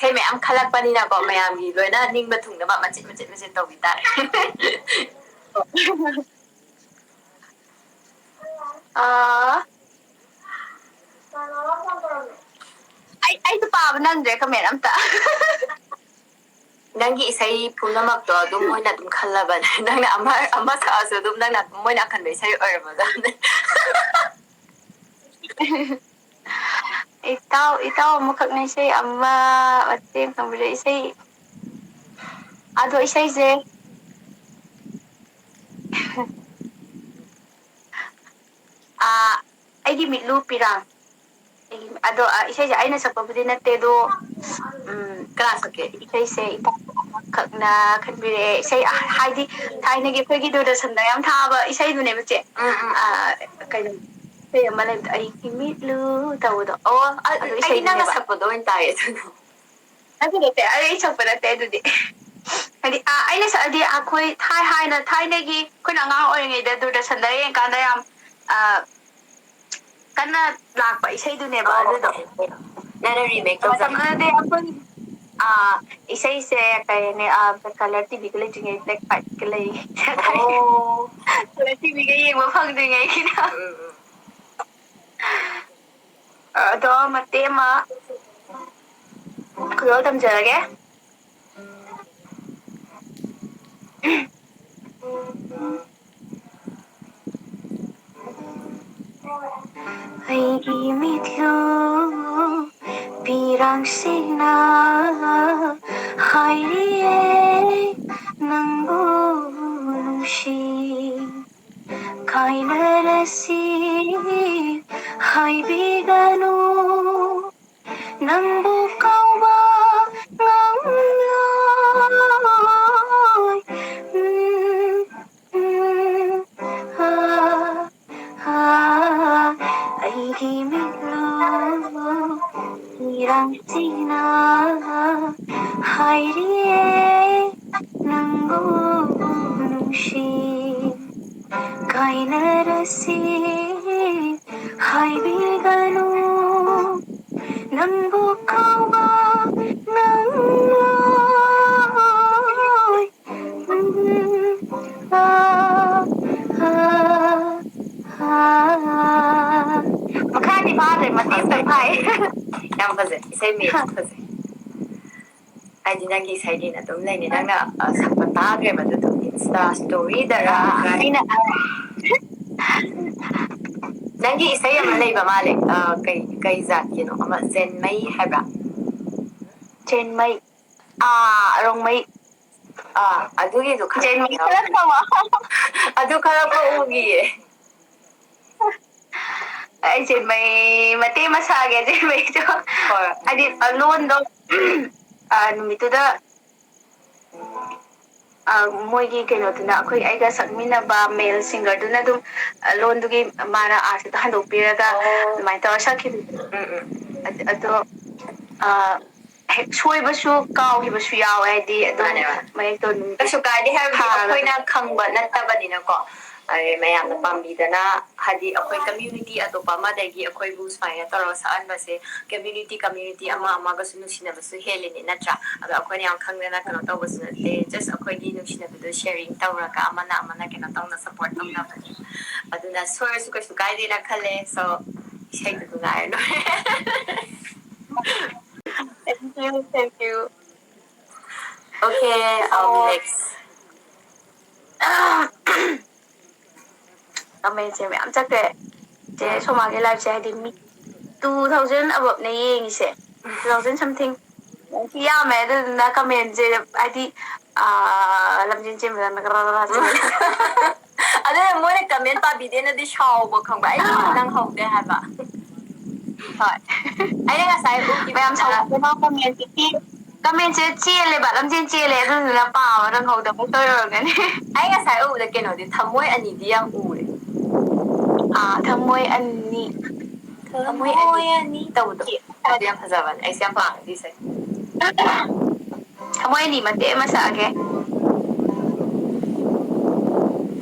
isay mayam khalakpanina ko mayamgi loina ningba thungnaba macit tawbi tare. Ay to paaba nandre comment amta. Nangi isay punamakto dum moina dum khallaban. Nangna ama saaso dum nangna moina khanbe isay oirmadan. Itaw mukak na isay ama matim pambili isay. Ado isay se. Aigi mitlu pirang. Ado isay se aina sapabudi natte do Class okay. Isay se itaw kakna khanbire isay haidi thainagi khoigi do da sanda yam thaba isay dune bache. Kaino isay ama le aigi mitlu tawdo. Oh, ay nanga sapodo entire tuno. Adute ay saparate adudi. Hadi aina sa adi akhoi haina thainagi khoina nga oringai da do da sanda yen kanda yam kana lakpa isay dune ba adudo. Nana remake to Samade akhoi isay se kayane color TV ko lejingai black white ko lay. Oh, Color TV ga yengba phangdingai kina. Ado matema kuyo tamjarage. Aigi mitlu pirang sina hairiye nangbu nungshi kainarasi haibirko nangbu kauba ngamloy aigi mitlu pirang sina hairiye nangbu nungshi kainarasi haibirko nangbu kauba ngamloy makani pare matim tay pai yam faze. Isay me faze. Ay di nangi isay din atum lay ni nangna sapatagre madu to Insta story dara. ina Nangi isay ama lay ba malik kay zat kino ama zen may haba. chen mai rong mai Adugi do chen mai kala tama adu kara ko ugi eh. ay chen mai mate masage chen mai to adi alone do numituda moigi keno tuna akhoi aiga sakminaba male singer duna dum lon dugi mana art ta hando piraga mai ta sakhi ado soibasu kawhibasu yawe adi ado mai to Kasu kadi have akhoi na khangba nattabadina ko. Ay mayam na pambidana hadi akhoi community atopa madagi akhoi bu smaya taro saan base community ama ga sunu sinabasu helini natra aga akhoi ni ang khangna kana tawbasu te just akhoi gi nu sinabu sharing tawra ka amana kana tawna support tawna bani aduna source su kasu kadi na khale so isay tu ngai no. thank you Okay, next. Amazing ma'am chakre je Soma ge live se hadi mi 2000 above na yengise 2000 something ya me de na comment je hadi lamjin je me na kara Ada mo na comment pa bide na di shaw bo khang ba ai nang hau de ha ba. Thôi. Ai nga sai u ki Ma'am sau ko na comment je chele ba lamjin chele du na pa wa nang hau da mo to yo ngani ai nga sai u de keno di thamoi ani di yang u re. thamoi ani tau do. Adi yang phajaban ai siam pa di sai. thamoi ani mate masage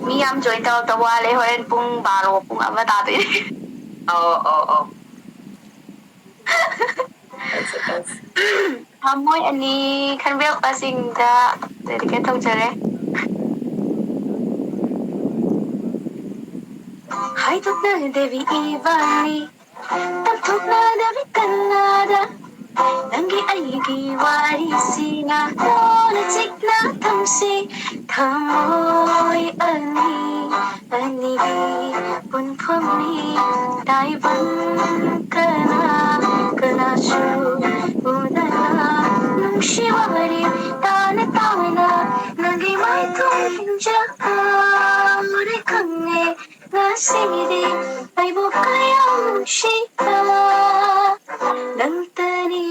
mi yam join tao tawale horen pung baro pung ama ta de Oh. That's. Moi ani kanbirokpasingda dedicate tawjare. Haitokna devi Ivani, tamthokna devi Kannada, nangi aigi warisina, nona chikna thamsi, thamoi anigi punphami, taivan kana shu udana, nungshivare tana nangi maitunja ore kange. Nasiri, ay bukayang shita Nantani,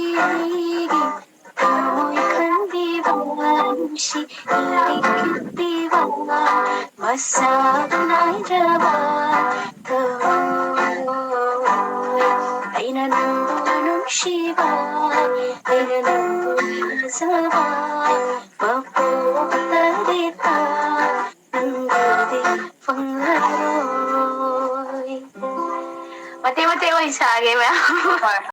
kamoy kandibanshi Ikitiba, masanay jaba Ay nanandunong shiba Ay nanandunong sabay Maputarita Nanggadi pangaroy Mati-mati mo yung sagi ba?